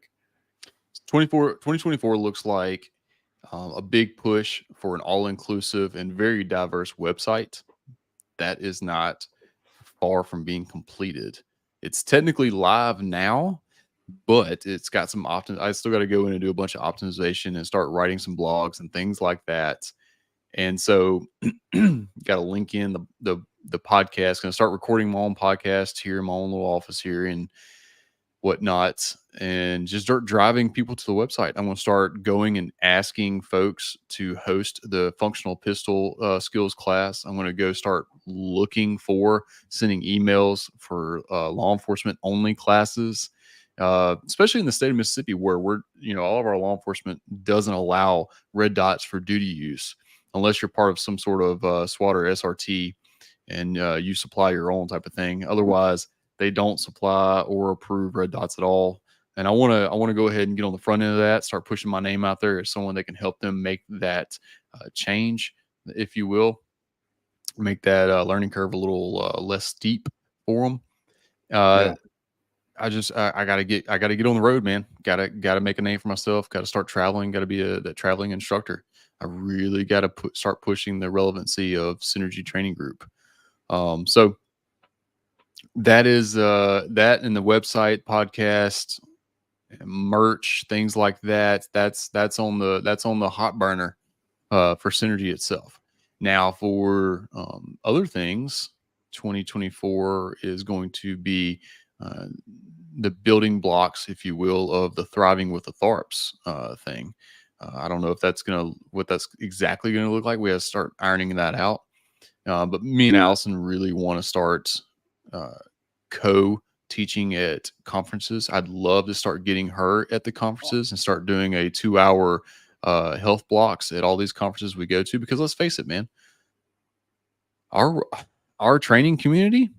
S2: 2024 looks like a big push for an all-inclusive and very diverse website that is not far from being completed. It's technically live now, but it's got some I still got to go in and do a bunch of optimization and start writing some blogs and things like that. And so, got to link in the podcast. Going to start recording my own podcast here in my own little office here and whatnot. and just start driving people to the website. I'm going to start going and asking folks to host the functional pistol skills class. I'm going to go start looking for sending emails for law enforcement only classes, especially in the state of Mississippi, where all of our law enforcement doesn't allow red dots for duty use unless you're part of some sort of SWAT or SRT and you supply your own type of thing. Otherwise, they don't supply or approve red dots at all. And I want to go ahead and get on the front end of that, start pushing my name out there as someone that can help them make that change, if you will, make that learning curve a little less steep for them. Uh,
S1: Yeah.
S2: I gotta get on the road, man. Gotta make a name for myself. Gotta start traveling. Gotta be that traveling instructor. I really gotta start pushing the relevancy of Synergy Training Group. So that is that in the website, podcast, merch, things like that. That's on the hot burner for Synergy itself. Now for other things, 2024 is going to be uh, the building blocks, if you will, of the Thriving with the Tharps thing. I don't know if what that's exactly gonna look like. We have to start ironing that out. But me and Allison really want to start uh, co-teaching at conferences. I'd love to start getting her at the conferences and start doing a 2-hour health blocks at all these conferences we go to. Because let's face it, man, our our training community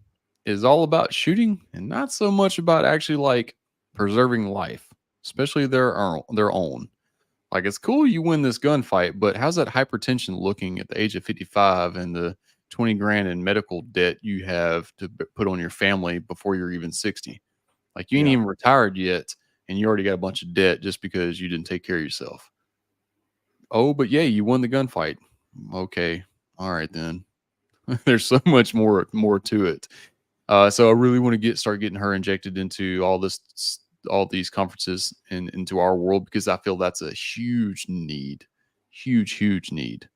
S2: is all about shooting and not so much about actually like preserving life, especially their own. Like it's cool you win this gunfight, but how's that hypertension looking at the age of 55 and the 20 grand in medical debt you have to put on your family before you're even 60? Like you ain't
S1: Yeah.
S2: even retired yet and you already got a bunch of debt just because you didn't take care of yourself. Oh, but yeah, you won the gunfight. Okay. All right then. There's so much more to it. So I really want to start getting her injected into all these conferences and into our world because I feel that's a huge need, huge need.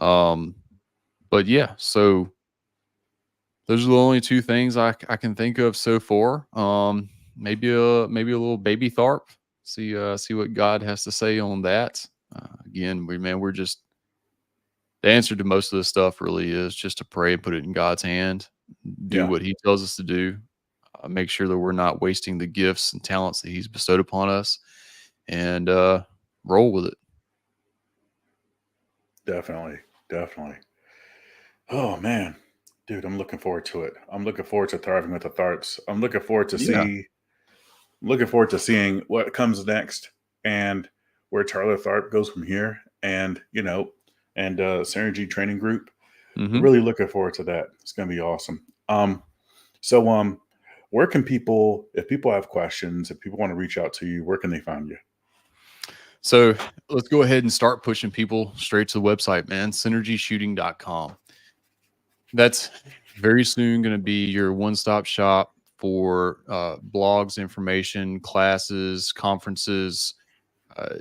S2: Um, but yeah, so those are the only two things I can think of so far. Maybe a little baby Tharp. See what God has to say on that. Again, we're just the answer to most of this stuff really is just to pray and put it in God's hand, do
S1: Yeah.
S2: what He tells us to do, make sure that we're not wasting the gifts and talents that He's bestowed upon us, and roll with it.
S1: Definitely. Definitely. Oh man, dude, I'm looking forward to it. I'm looking forward to thriving with the Tharps.
S2: Yeah.
S1: Looking forward to seeing what comes next and where Tyler Tharp goes from here. And Synergy Training Group.
S2: Hmm.
S1: Really looking forward to that. It's gonna be awesome. So where can people, if people have questions, if people want to reach out to you, where can they find you?
S2: So let's go ahead and start pushing people straight to the website, man. Synergyshooting.com. That's very soon going to be your one-stop shop for blogs, information, classes, conferences, uh,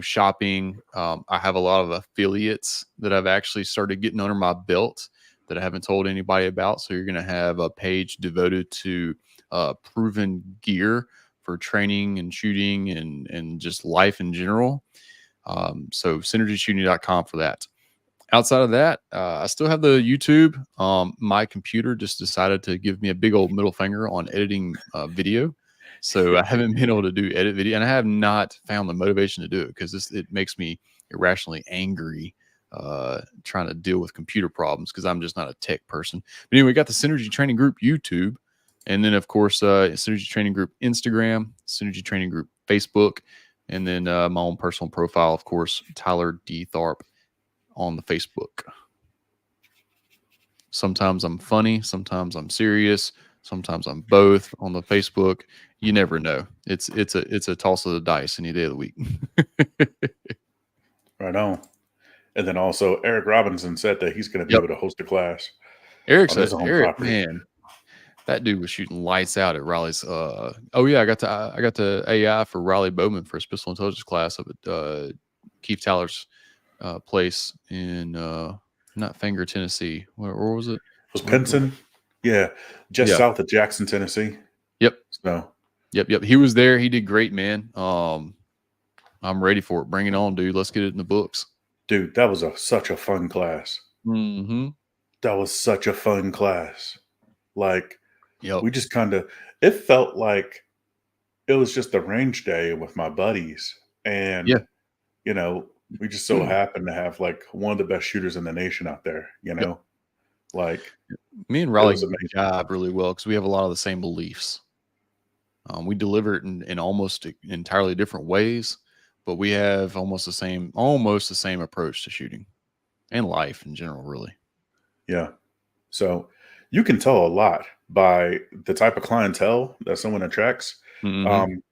S2: shopping. I have a lot of affiliates that I've actually started getting under my belt that I haven't told anybody about. So you're going to have a page devoted to proven gear for training and shooting and just life in general. So synergyshooting.com for that. Outside of that, I still have the YouTube. My computer just decided to give me a big old middle finger on editing video. So I haven't been able to do edit video, and I have not found the motivation to do it because it makes me irrationally angry trying to deal with computer problems because I'm just not a tech person. But anyway, we got the Synergy Training Group YouTube, and then of course Synergy Training Group Instagram, Synergy Training Group Facebook, and then my own personal profile, of course, Tyler D. Tharp on the Facebook. Sometimes I'm funny, sometimes I'm serious, sometimes I'm both on the Facebook. You never know. It's a toss of the dice any day of the week.
S1: Right on. And then also Eric Robinson said that he's going to be
S2: Yep.
S1: able to host a class on his own
S2: Eric,
S1: property.
S2: man, that dude was shooting lights out at Riley's. Oh yeah, I got to AI for Riley Bowman for his pistol intelligence class up at Keith Tyler's place in not Fanger, Tennessee. Where was it?
S1: Was
S2: Where-
S1: Pinson? Yeah, just
S2: yeah.
S1: south of Jackson, Tennessee.
S2: Yep.
S1: So
S2: Yep, yep. He was there. He did great, man. I'm ready for it. Bring it on, dude. Let's get it in the books.
S1: Dude, that was such a fun class.
S2: Mm-hmm.
S1: That was such a fun class. Like,
S2: Yep.
S1: we just kind of, it felt like it was just a range day with my buddies. And,
S2: Yeah.
S1: you know, we just so happened to have like one of the best shooters in the nation out there,
S2: Yep.
S1: like
S2: Me and
S1: it
S2: Riley
S1: was
S2: get
S1: amazing.
S2: job really well because we have a lot of the same beliefs. We deliver it in almost entirely different ways, but we have almost the same approach to shooting and life in general, really.
S1: Yeah. So you can tell a lot by the type of clientele that someone attracts.
S2: Mm-hmm.
S1: Um,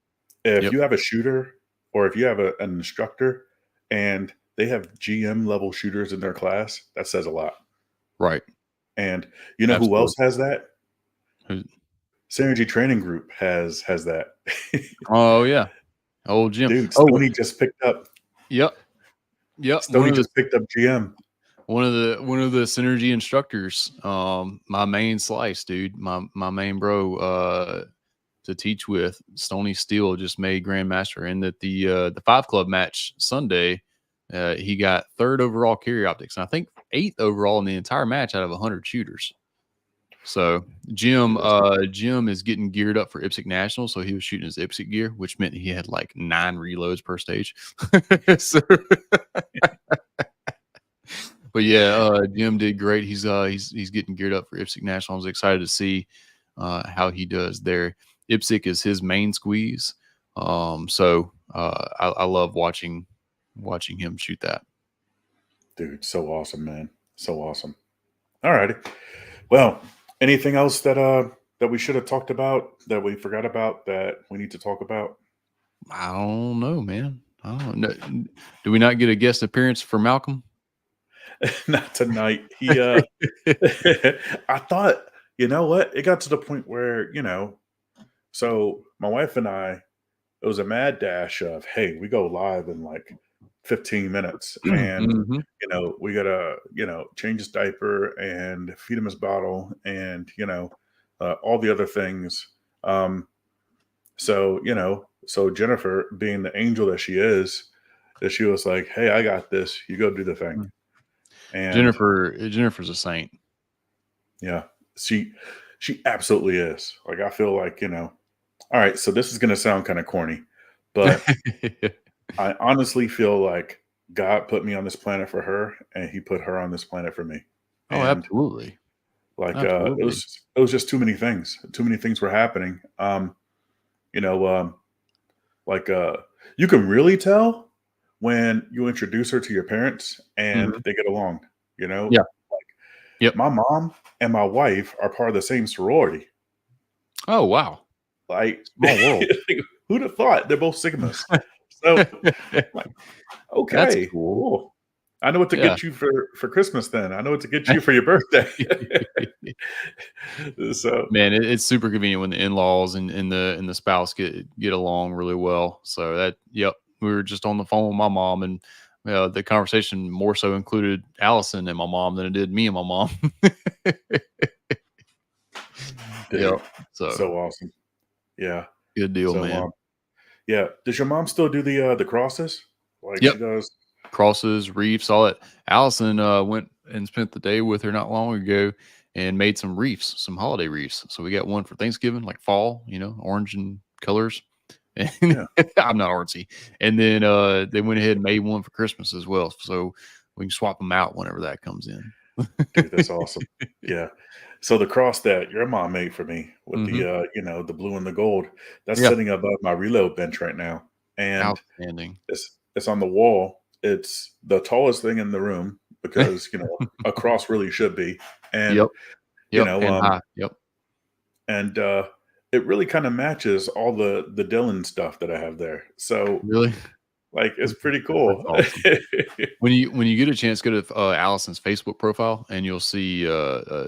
S1: if
S2: Yep.
S1: you have a shooter or if you have an instructor and they have GM level shooters in their class, that says a lot.
S2: Right.
S1: And you know who
S2: Absolutely.
S1: else has that?
S2: Who's-
S1: Synergy Training Group has that.
S2: Oh yeah. Old Jim.
S1: Dude,
S2: Oh, yep. Yep.
S1: Stoney just picked up GM.
S2: One of the synergy instructors, my main slice, dude, my main bro, to teach with. Stony Steele just made grandmaster, and that the 5 club match Sunday, he got 3rd overall carry optics, and I think 8th overall in the entire match out of 100 shooters. So
S1: Dude, that's
S2: Jim is getting geared up for IPSC National, so he was shooting his IPSC gear, which meant he had like 9 reloads per stage. So, but yeah, Jim did great. He's getting geared up for IPSC National. I was excited to see how he does there. IPSC is his main squeeze, so I love watching him shoot that.
S1: dude, so awesome, man. So awesome. All righty. Well, anything else that we should have talked about that we forgot about that we need to talk about?
S2: I don't know, man. I don't know. Do we not get a guest appearance for Malcolm?
S1: Not tonight. I thought, you know what? It got to the point where, so my wife and I, it was a mad dash of, hey, we go live in like 15 minutes and
S2: Hmm.
S1: we gotta, change his diaper and feed him his bottle and, all the other things. So Jennifer, being the angel that she is, that she was like, hey, I got this. You go do the thing. And
S2: Jennifer's a saint.
S1: yeah, she absolutely is. Like, I feel like, all right, so this is gonna sound kind of corny, but I honestly feel like God put me on this planet for her and he put her on this planet for me.
S2: Oh,
S1: And
S2: absolutely,
S1: like it
S2: absolutely.
S1: was it was just too many things. Too many things were happening. You know, like you can really tell when you introduce her to your parents and
S2: Hmm.
S1: they get along, you know?
S2: Yeah. Yep.
S1: My mom and my wife are part of the same sorority.
S2: Oh, wow.
S1: Like,
S2: Small world.
S1: who'd have thought? They're both Sigmas. So, like,
S2: That's
S1: okay,
S2: cool.
S1: cool. I know what to
S2: Yeah.
S1: get you for Christmas then. I know what to get you for your birthday. So,
S2: Man, it's super convenient when the in-laws and the spouse get along really well. So that, yep, we were just on the phone with my mom, and the conversation more so included Allison and my mom than it did me and my mom. Yep.
S1: dude,
S2: So
S1: so awesome. Yeah.
S2: good deal,
S1: So,
S2: man.
S1: yeah. Does your mom still do the crosses like
S2: Yep.
S1: she does?
S2: Crosses, reefs, all that. Allison went and spent the day with her not long ago and made some reefs, some holiday reefs. So we got one for Thanksgiving, like fall, orange and colors. And
S1: Yeah.
S2: I'm not artsy. And then they went ahead and made one for Christmas as well. So we can swap them out whenever that comes in.
S1: Dude, that's awesome. Yeah. So the cross that your mom made for me with
S2: Hmm.
S1: the blue and the gold, that's
S2: Yeah.
S1: sitting above my reload bench right now. And
S2: Outstanding.
S1: it's on the wall. It's the tallest thing in the room because, a cross really should be. And,
S2: Yep.
S1: you
S2: Yep.
S1: know,
S2: And
S1: um,
S2: high. Yep.
S1: and it really kind of matches all the Dylan stuff that I have there. So
S2: Really?
S1: like it's pretty
S2: That's
S1: cool.
S2: awesome. When you get a chance, go to Allison's Facebook profile, and you'll see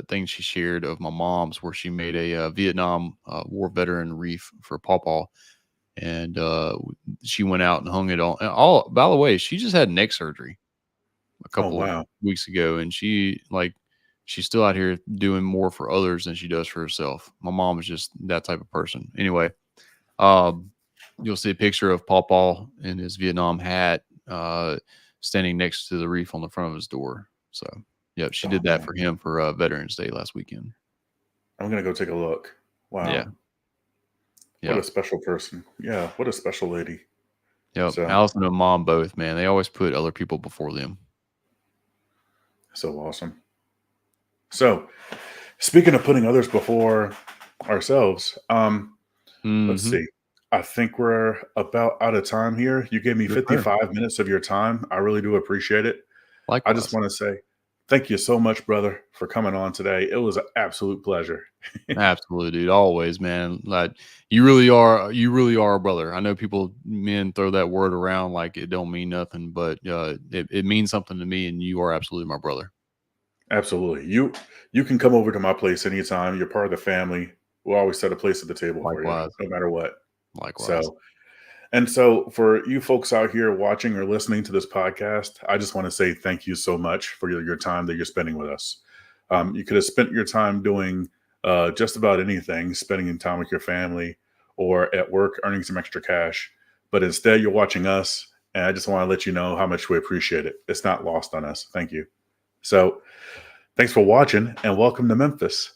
S2: things she shared of my mom's, where she made a Vietnam War veteran wreath for Pawpaw, and she went out and hung it on. And all, by the way, she just had neck surgery a
S1: Oh
S2: couple of
S1: wow.
S2: weeks ago, and she's still out here doing more for others than she does for herself. My mom is just that type of person. Anyway, Um, you'll see a picture of Paw Paw in his Vietnam hat, standing next to the reef on the front of his door. So, yep, she
S1: Oh
S2: did that
S1: man,
S2: for him for Veterans Day last weekend.
S1: I'm gonna go take a look.
S2: Yeah,
S1: Wow, what a
S2: yep,
S1: special person. Yeah, what a special lady.
S2: yep.
S1: So
S2: Allison and mom both, man. They always put other people before them.
S1: so awesome. So speaking of putting others before ourselves, let's
S2: Hmm.
S1: see. I think we're about out of time here. You gave me
S2: Yes, sir.
S1: 55 minutes of your time. I really do appreciate it. I just
S2: Likewise.
S1: want to say thank you so much, brother, for coming on today. It was an absolute pleasure.
S2: Absolutely, dude. Always, man. Like you really are a brother. I know people, men throw that word around like it don't mean nothing, but it means something to me, and you are absolutely my brother.
S1: Absolutely. You can come over to my place anytime. You're part of the family. We'll always set a place at the table for you,
S2: Likewise.
S1: no matter what.
S2: Likewise.
S1: So, and so for you folks out here watching or listening to this podcast, I just want to say thank you so much for your time that you're spending with us. You could have spent your time doing just about anything, spending time with your family or at work, earning some extra cash. But instead, you're watching us. And I just want to let you know how much we appreciate it. It's not lost on us. Thank you. So, thanks for watching and welcome to Memphis.